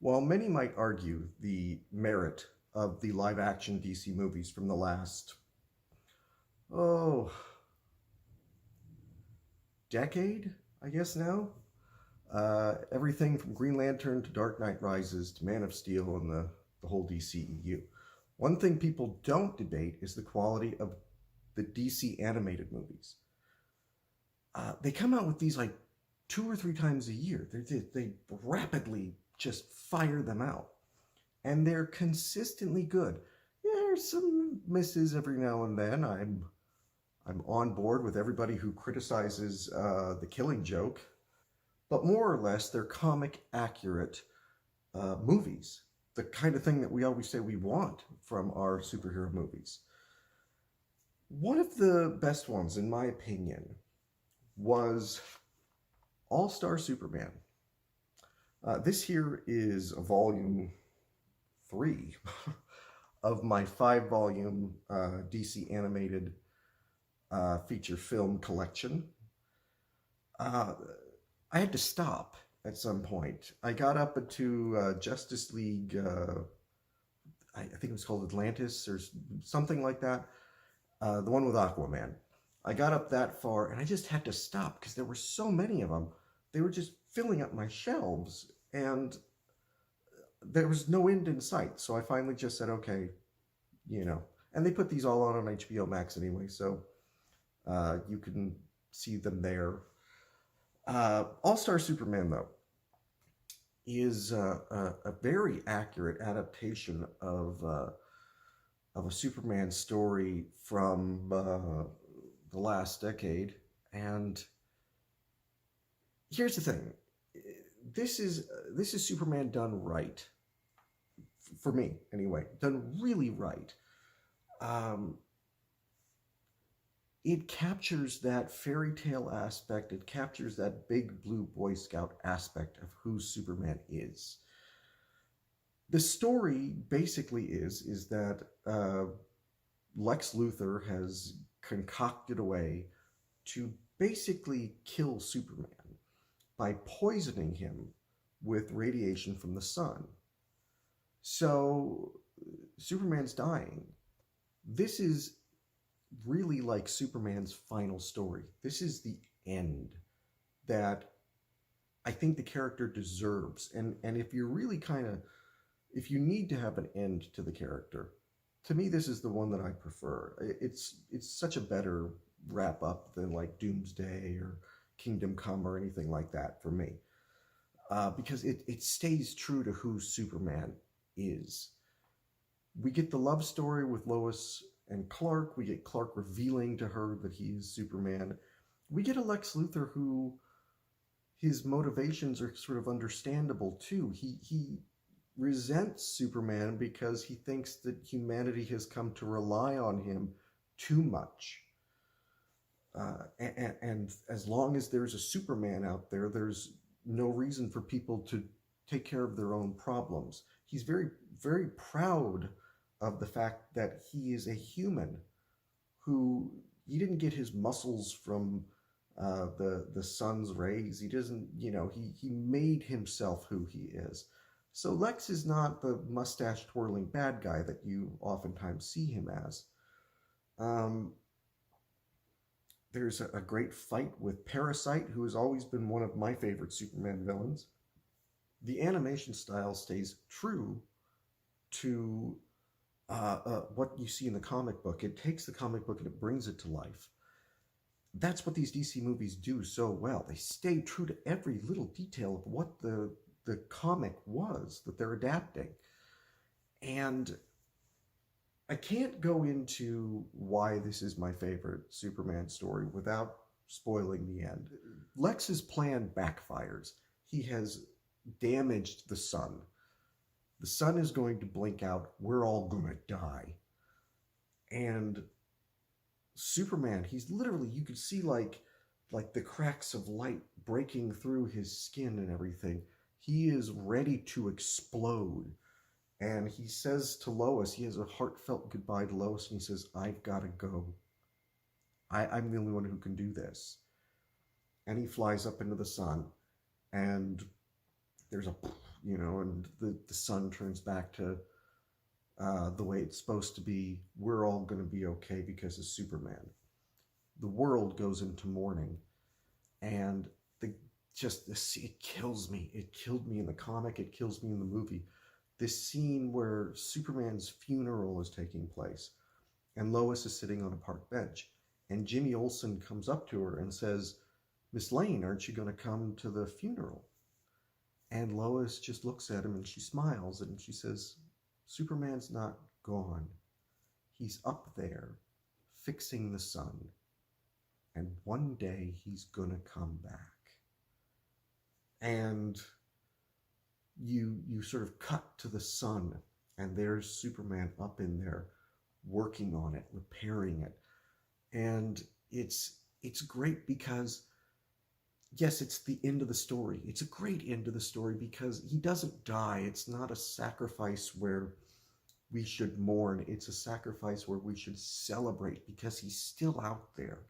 While many might argue the merit of the live action DC movies from the last, oh, decade, I guess now, everything from Green Lantern to Dark Knight Rises to Man of Steel and the whole DCEU. One thing people don't debate is the quality of the DC animated movies. They come out with these like 2 or 3 times a year. They rapidly just fire them out, and they're consistently good. Yeah, there's some misses every now and then. I'm on board with everybody who criticizes the Killing Joke, but more or less they're comic accurate movies. The kind of thing that we always say we want from our superhero movies. One of the best ones, in my opinion, was All Star Superman. This here is volume 3 of my 5 volume DC animated feature film collection. I had to stop at some point. I got up into Justice League, I think it was called Atlantis or something like that, the one with Aquaman. I got up that far and I just had to stop because there were so many of them. They were just filling up my shelves and there was no end in sight. So I finally just said, okay, you know. And they put these all on HBO Max anyway, so you can see them there. All Star Superman, though, is a very accurate adaptation of a Superman story from the last decade. And here's the thing: this is Superman done right, for me anyway, done really right. Um, it captures that fairy tale aspect. It captures that big blue Boy Scout aspect of who Superman is. The story basically is that Lex Luthor has concocted a way to basically kill Superman by poisoning him with radiation from the sun. So Superman's dying. This is really like Superman's final story. This is the end that I think the character deserves. And if you're really kind of, if you need to have an end to the character, to me this is the one that I prefer. It's such a better wrap up than like Doomsday or Kingdom Come or anything like that for me, because it stays true to who Superman is. We get the love story with Lois and Clark. We get Clark revealing to her that he's Superman. We get a Lex Luthor who his motivations are sort of understandable too. He resents Superman because he thinks that humanity has come to rely on him too much. And as long as there's a Superman out there, there's no reason for people to take care of their own problems. He's very, very proud of the fact that he is a human who he didn't get his muscles from the sun's rays. He doesn't, he made himself who he is. So Lex is not the mustache twirling bad guy that you oftentimes see him as. There's a great fight with Parasite, who has always been one of my favorite Superman villains. The animation style stays true to what you see in the comic book. It takes the comic book and it brings it to life. That's what these DC movies do so well. They stay true to every little detail of what the comic was that they're adapting. And I can't go into why this is my favorite Superman story without spoiling the end. Lex's plan backfires. He has damaged the sun. The sun is going to blink out. We're all going to die. And Superman, he's literally, you could see like the cracks of light breaking through his skin and everything. He is ready to explode. And he says to Lois, he has a heartfelt goodbye to Lois, and he says, I've got to go. I'm the only one who can do this. And he flies up into the sun, and there's a, and the sun turns back to the way it's supposed to be. We're all going to be okay because of Superman. The world goes into mourning, and it kills me. It killed me in the comic. It kills me in the movie. This scene where Superman's funeral is taking place, and Lois is sitting on a park bench, and Jimmy Olsen comes up to her and says, "Miss Lane, aren't you going to come to the funeral?" And Lois just looks at him and she smiles and she says, "Superman's not gone. He's up there fixing the sun. And one day he's going to come back." And you sort of cut to the sun, and there's Superman up in there working on it, repairing it. And it's great because, yes, it's the end of the story. It's a great end of the story because he doesn't die. It's not a sacrifice where we should mourn. It's a sacrifice where we should celebrate because he's still out there.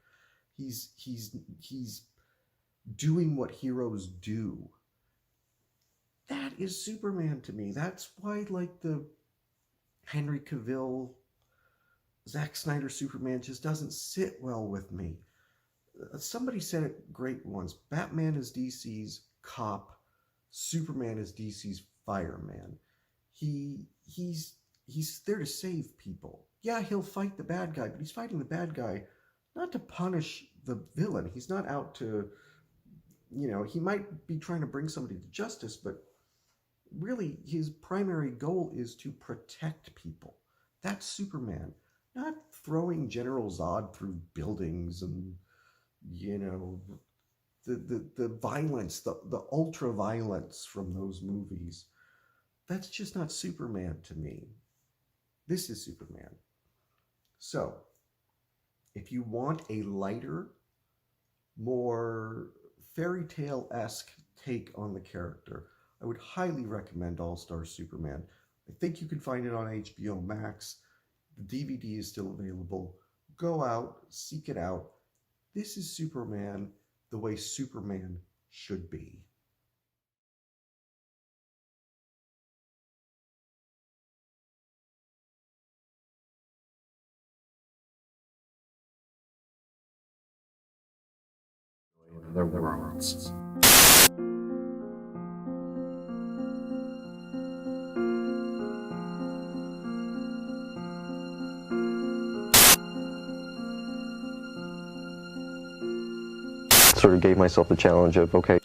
He's doing what heroes do. That is Superman to me. That's why, like, the Henry Cavill, Zack Snyder Superman just doesn't sit well with me. Somebody said it great once. Batman is DC's cop. Superman is DC's fireman. He's there to save people. Yeah, he'll fight the bad guy, but he's fighting the bad guy not to punish the villain. He's not out to, he might be trying to bring somebody to justice, but really his primary goal is to protect people. That's Superman. Not throwing General Zod through buildings and, the violence, the ultra violence from those movies. That's just not Superman to me. This is Superman. So, if you want a lighter, more fairy tale-esque take on the character, I would highly recommend All-Star Superman. I think you can find it on HBO Max. The DVD is still available. Go out, seek it out. This is Superman the way Superman should be. Other worlds. Sort of gave myself the challenge of, okay,